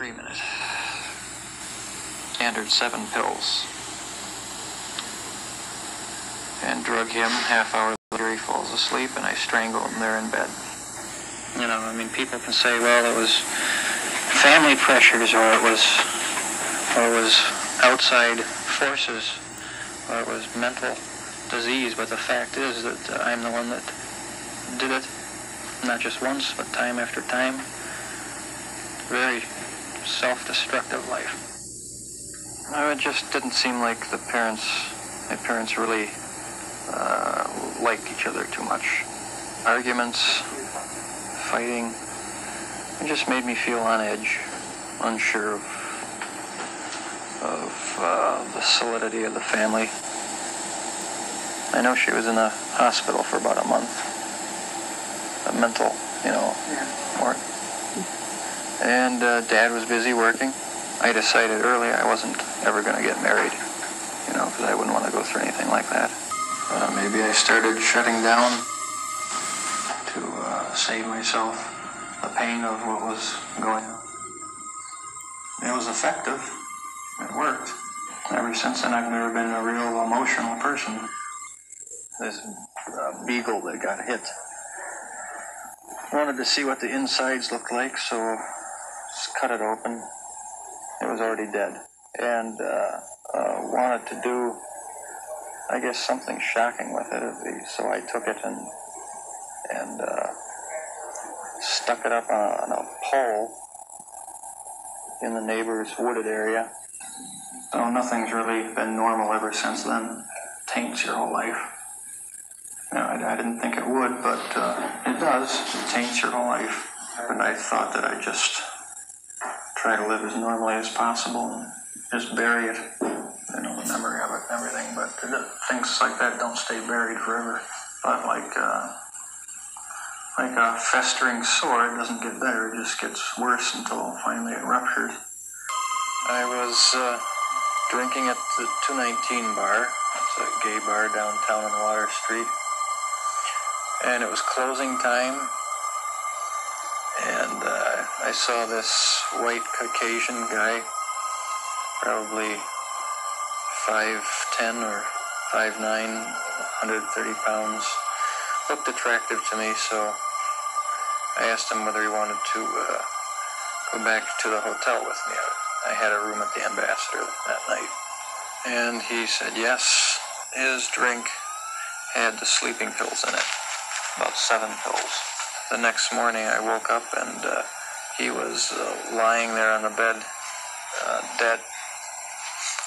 3 minutes. Standard 7 pills. And drug him. Half hour later he falls asleep and I strangle him there in bed. You know, I mean, people can say, well, it was family pressures or it was outside forces or it was mental disease, but the fact is that I'm the one that did it, not just once, but time after time. Very self-destructive life. It just didn't seem like my parents really liked each other too much. Arguments, fighting, it just made me feel on edge, unsure of the solidity of the family. I know she was in a hospital for about a month. A mental, ward. And Dad was busy working. I decided early I wasn't ever going to get married, because I wouldn't want to go through anything like that. Maybe I started shutting down to save myself the pain of what was going on. It was effective. It worked. Ever since then, I've never been a real emotional person. This beagle that got hit. Wanted to see what the insides looked like, so just cut it open. It was already dead. And wanted to do, I guess, something shocking with it. So I took it and stuck it up on a pole in the neighbor's wooded area. So nothing's really been normal ever since then. Taints your whole life. I didn't think it would, but it does. It taints your whole life. And I thought that I'd just try to live as normally as possible and just bury it, the memory of it and everything. But things like that don't stay buried forever. But like a festering sore, it doesn't get better. It just gets worse until finally it ruptures. I was drinking at the 219 bar. It's a gay bar downtown on Water Street. And it was closing time, and I saw this white Caucasian guy, probably 5'10" or 5'9", 130 pounds. Looked attractive to me, so I asked him whether he wanted to go back to the hotel with me. I had a room at the Ambassador that night. And he said yes. His drink had the sleeping pills in it. About 7 pills. The next morning I woke up and he was lying there on the bed, dead.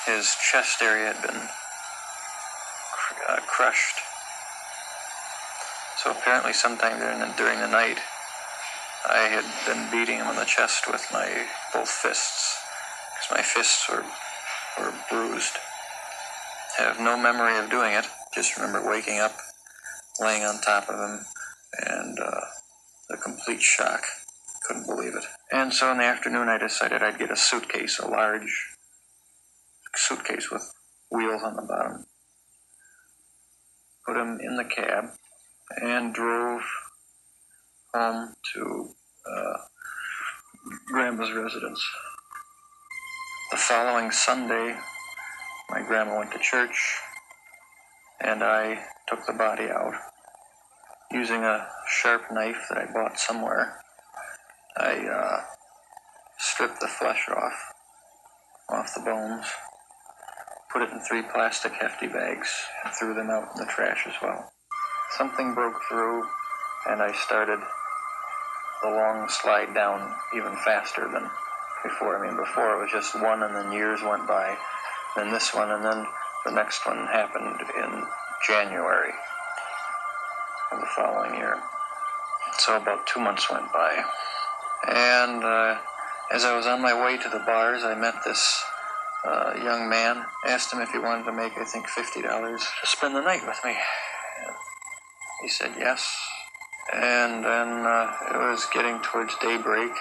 His chest area had been crushed. So apparently sometime during the night I had been beating him on the chest with my both fists, because my fists were bruised. I have no memory of doing it, just remember waking up, laying on top of him, and the complete shock. Couldn't believe it. And so in the afternoon I decided I'd get a suitcase, a large suitcase with wheels on the bottom. Put him in the cab and drove home to Grandma's residence. The following Sunday, my grandma went to church, and I took the body out. Using a sharp knife that I bought somewhere, I stripped the flesh off the bones, put it in 3 plastic hefty bags, and threw them out in the trash as well. Something broke through, and I started the long slide down even faster than before. Before it was just one, and then years went by, then this one, and then the next one happened in January of the following year. So about 2 months went by. And as I was on my way to the bars, I met this young man. Asked him if he wanted to make, I think, $50 to spend the night with me. And he said yes. And then it was getting towards daybreak.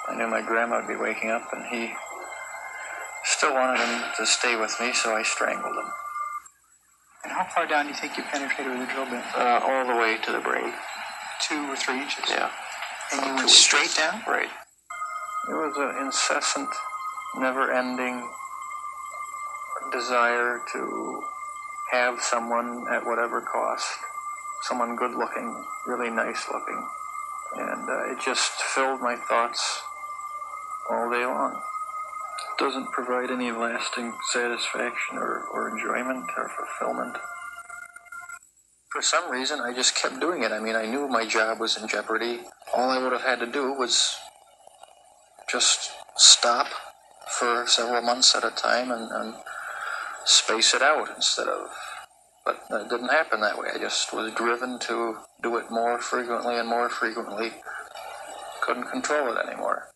I knew my grandma would be waking up, and he still wanted him to stay with me, so I strangled him. And how far down do you think you penetrated with a drill bit? All the way to the brain. 2 or 3 inches? Yeah. And you went straight down? Right. was an incessant, never-ending desire to have someone at whatever cost, someone good-looking, really nice-looking. And it just filled my thoughts all day long. It doesn't provide any lasting satisfaction or enjoyment or fulfillment. For some reason, I just kept doing it. I mean, I knew my job was in jeopardy. All I would have had to do was just stop for several months at a time and space it out instead of... But it didn't happen that way. I just was driven to do it more frequently and more frequently. Couldn't control it anymore.